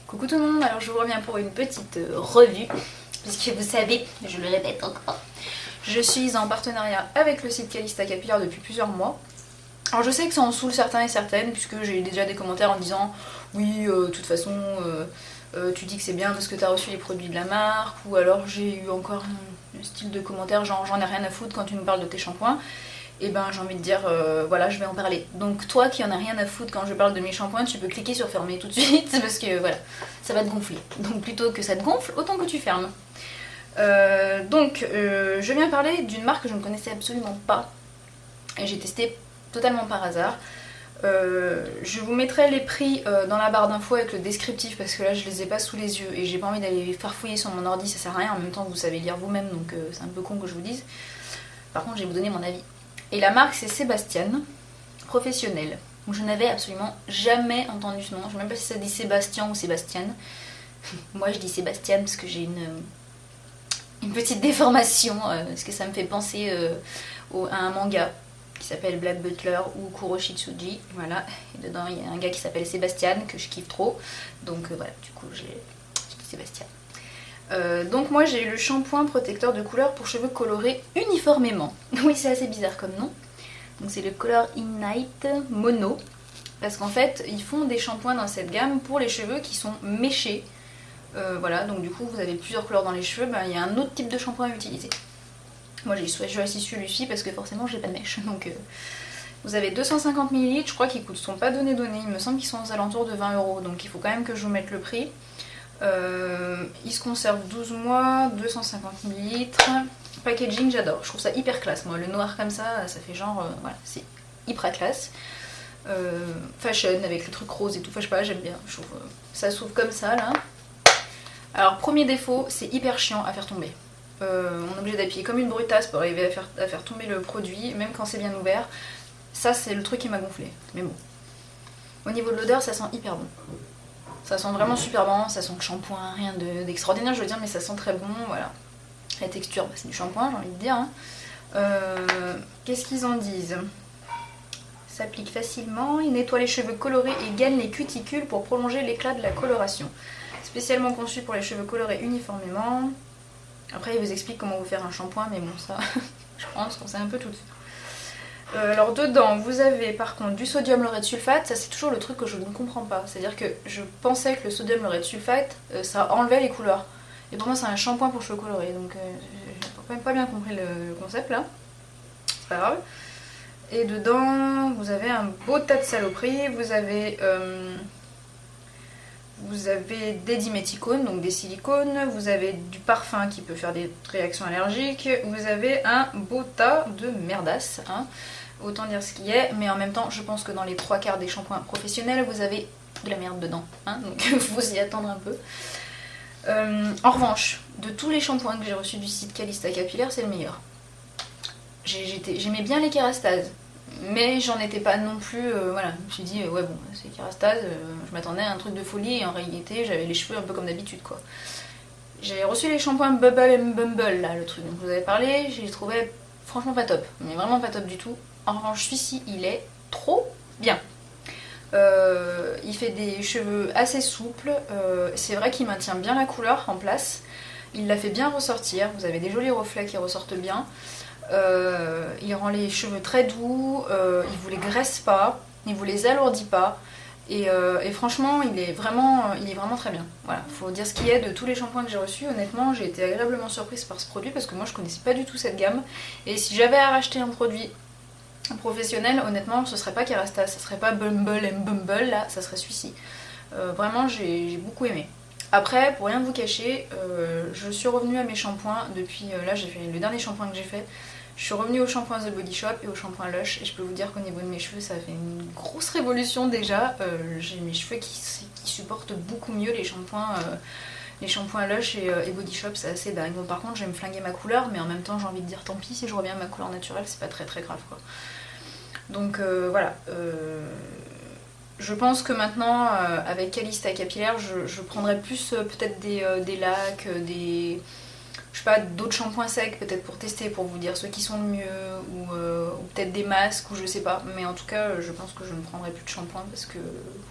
Coucou tout le monde, alors je vous reviens pour une petite revue, puisque vous savez, je le répète encore, je suis en partenariat avec le site Calista Capillaire depuis plusieurs mois. Alors je sais que ça en saoule certains et certaines, puisque j'ai déjà des commentaires en disant oui, de toute façon, tu dis que c'est bien parce que tu as reçu les produits de la marque, ou alors j'ai eu encore un style de commentaire genre j'en ai rien à foutre quand tu nous parles de tes shampoings. Et ben j'ai envie de dire voilà, je vais en parler. Donc toi qui en as rien à foutre quand je parle de mes shampoings, tu peux cliquer sur fermer tout de suite parce que voilà, ça va te gonfler. Donc plutôt que ça te gonfle, autant que tu fermes. Je viens parler d'une marque que je ne connaissais absolument pas et j'ai testé totalement par hasard. Je vous mettrai les prix dans la barre d'infos avec le descriptif parce que là je les ai pas sous les yeux et j'ai pas envie d'aller farfouiller sur mon ordi, ça sert à rien. En même temps vous savez lire vous-même, donc c'est un peu con que je vous dise. Par contre je vais vous donner mon avis. Et la marque c'est Sébastian Professionnel. Je n'avais absolument jamais entendu ce nom. Je ne sais même pas si ça dit Sébastien ou Sébastien. Moi je dis Sébastien parce que j'ai une petite déformation, parce que ça me fait penser à un manga qui s'appelle Black Butler ou Kuroshitsuji. Voilà. Et dedans il y a un gars qui s'appelle Sébastien que je kiffe trop. Donc voilà, du coup j'ai dit Sébastien. Donc moi j'ai le shampoing protecteur de couleur pour cheveux colorés uniformément. Oui, c'est assez bizarre comme nom. Donc c'est le Color Ignite Mono. Parce qu'en fait ils font des shampoings dans cette gamme pour les cheveux qui sont méchés. Voilà, donc du coup vous avez plusieurs couleurs dans les cheveux, il y a un autre type de shampoing à utiliser. Moi j'ai choisi celui-ci parce que forcément j'ai pas de mèche. Donc vous avez 250 ml, je crois qu'ils ne sont pas donnés, il me semble qu'ils sont aux alentours de 20 €. Donc il faut quand même que je vous mette le prix. Il se conserve 12 mois, 250 ml. Packaging, j'adore, je trouve ça hyper classe. Moi, le noir comme ça fait genre, voilà, c'est hyper classe. Fashion avec le truc rose et tout, enfin, je sais pas, j'aime bien. Je trouve ça s'ouvre comme ça là. Alors, premier défaut, c'est hyper chiant à faire tomber. On est obligé d'appuyer comme une brutasse pour arriver à faire tomber le produit, même quand c'est bien ouvert. Ça, c'est le truc qui m'a gonflé. Mais bon. Au niveau de l'odeur, ça sent hyper bon. Ça sent vraiment super bon, ça sent le shampoing, rien d'extraordinaire je veux dire, mais ça sent très bon, voilà. La texture, c'est du shampoing, j'ai envie de dire. Hein. Qu'est-ce qu'ils en disent? S'applique facilement, il nettoie les cheveux colorés et gaine les cuticules pour prolonger l'éclat de la coloration. Spécialement conçu pour les cheveux colorés uniformément. Après, il vous explique comment vous faire un shampoing, mais bon, ça, je pense qu'on sait un peu tout faire. Alors dedans vous avez par contre du sodium laureth sulfate, ça c'est toujours le truc que je ne comprends pas, c'est à dire que je pensais que le sodium laureth sulfate ça enlevait les couleurs et pour moi c'est un shampoing pour cheveux colorés donc j'ai même pas bien compris le concept là, c'est pas grave. Et dedans vous avez un beau tas de saloperies, vous avez des diméthicones, donc des silicones, vous avez du parfum qui peut faire des réactions allergiques, vous avez un beau tas de merdasses, hein. Autant dire ce qui est, mais en même temps je pense que dans les 3/4 des shampoings professionnels vous avez de la merde dedans, hein, donc il faut s'y attendre un peu. En revanche, de tous les shampoings que j'ai reçus du site Calista Capillaire, c'est le meilleur. J'aimais bien les Kérastase, mais j'en étais pas non plus, voilà, je me suis dit ouais bon c'est Kérastase, je m'attendais à un truc de folie et en réalité j'avais les cheveux un peu comme d'habitude quoi. J'ai reçu les shampoings Bubble and Bumble là, le truc dont je vous avais parlé, je les trouvais franchement pas top, mais vraiment pas top du tout. En revanche celui-ci il est trop bien. Il fait des cheveux assez souples, c'est vrai qu'il maintient bien la couleur en place, il la fait bien ressortir, vous avez des jolis reflets qui ressortent bien. Il rend les cheveux très doux, il vous les graisse pas, il vous les alourdit pas et franchement il est vraiment très bien. Voilà, faut dire ce qu'il y a de tous les shampoings que j'ai reçus. Honnêtement j'ai été agréablement surprise par ce produit parce que moi je connaissais pas du tout cette gamme et si j'avais à racheter un produit professionnel honnêtement ce serait pas Kérastase, ça serait pas Bumble and Bumble là, ça serait celui-ci. Vraiment j'ai beaucoup aimé. Après, pour rien vous cacher, je suis revenue à mes shampoings depuis, là j'ai fait le dernier shampoing que j'ai fait, je suis revenue au shampoing The Body Shop et au shampoing Lush et je peux vous dire qu'au niveau de mes cheveux ça a fait une grosse révolution déjà, j'ai mes cheveux qui supportent beaucoup mieux les shampoings Lush et Body Shop, c'est assez dingue. Bon par contre je vais me flinguer ma couleur mais en même temps j'ai envie de dire tant pis si je reviens à ma couleur naturelle, c'est pas très très grave quoi. Donc voilà. Je pense que maintenant, avec Calista Capillaire, je prendrais plus peut-être des lacs, je sais pas, d'autres shampoings secs peut-être pour tester, pour vous dire ceux qui sont le mieux, ou peut-être des masques, ou je sais pas. Mais en tout cas, je pense que je ne prendrai plus de shampoing parce que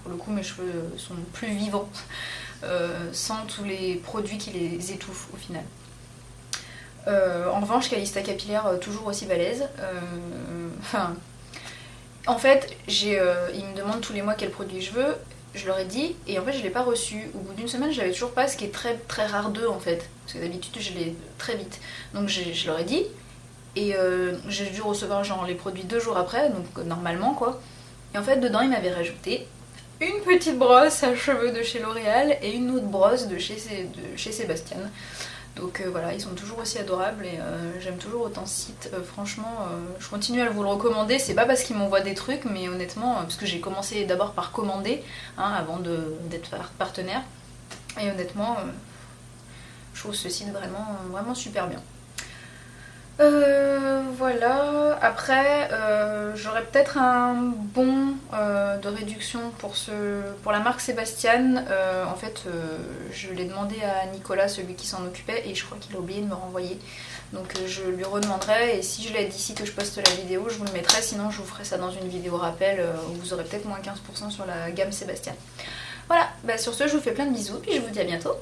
pour le coup, mes cheveux sont plus vivants sans tous les produits qui les étouffent au final. En revanche, Calista Capillaire, toujours aussi balèze. En fait, ils me demandent tous les mois quel produit je veux. Je leur ai dit, et en fait je l'ai pas reçu. Au bout d'une semaine, je l'avais toujours pas, ce qui est très très rare d'eux en fait. Parce que d'habitude, je l'ai très vite. Donc je leur ai dit, et j'ai dû recevoir genre les produits 2 jours après, donc normalement quoi. Et en fait, dedans, ils m'avaient rajouté une petite brosse à cheveux de chez L'Oréal et une autre brosse de chez Sébastien. Donc voilà, ils sont toujours aussi adorables et j'aime toujours autant ce site. Franchement, je continue à vous le recommander. C'est pas parce qu'ils m'envoient des trucs, mais honnêtement, parce que j'ai commencé d'abord par commander avant d'être partenaire. Et honnêtement, je trouve ce site vraiment super bien. Voilà, après j'aurais peut-être un bon de réduction pour la marque Sébastien. En fait, je l'ai demandé à Nicolas, celui qui s'en occupait, et je crois qu'il a oublié de me renvoyer. Donc je lui redemanderai, et si je l'ai d'ici que je poste la vidéo, je vous le mettrai. Sinon, je vous ferai ça dans une vidéo rappel où vous aurez peut-être moins 15% sur la gamme Sébastien. Voilà, sur ce, je vous fais plein de bisous, puis je vous dis à bientôt.